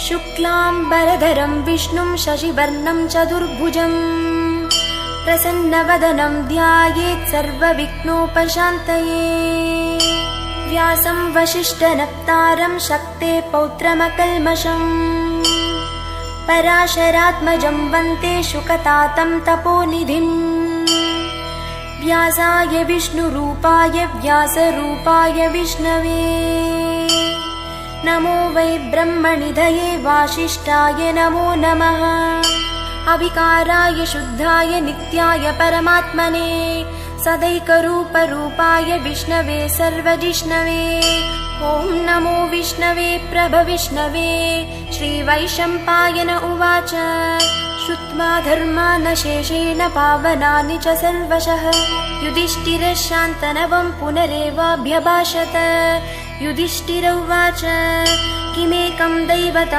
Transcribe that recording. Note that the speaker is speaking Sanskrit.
शुक्लाम्बरधरं विष्णुं शशिवर्णं चतुर्भुजम् प्रसन्नवदनं ध्यायेत् सर्वविघ्नोपशान्तये। व्यासं वसिष्ठनप्तारं शक्ते पौत्रमकल्मषम् पराशरात्मजं वन्दे शुकतातं तपोनिधिम्। व्यासाय विष्णुरूपाय व्यासरूपाय विष्णवे नमो वै ब्रह्मनिधये वासिष्ठाय नमो नमः। अविकाराय शुद्धाय नित्याय परमात्मने सदैकरूपरूपाय विष्णवे सर्वजिष्णवे। ॐ नमो विष्णवे प्रभविष्णवे। श्रीवैशम्पायन उवाच श्रुत्वा धर्मान् शेषेण पावनानि च सर्वशः युधिष्ठिरः शान्तनवं पुनरेवाभ्यभाषत। युधिष्ठिर उवाच किमेकं दैवतं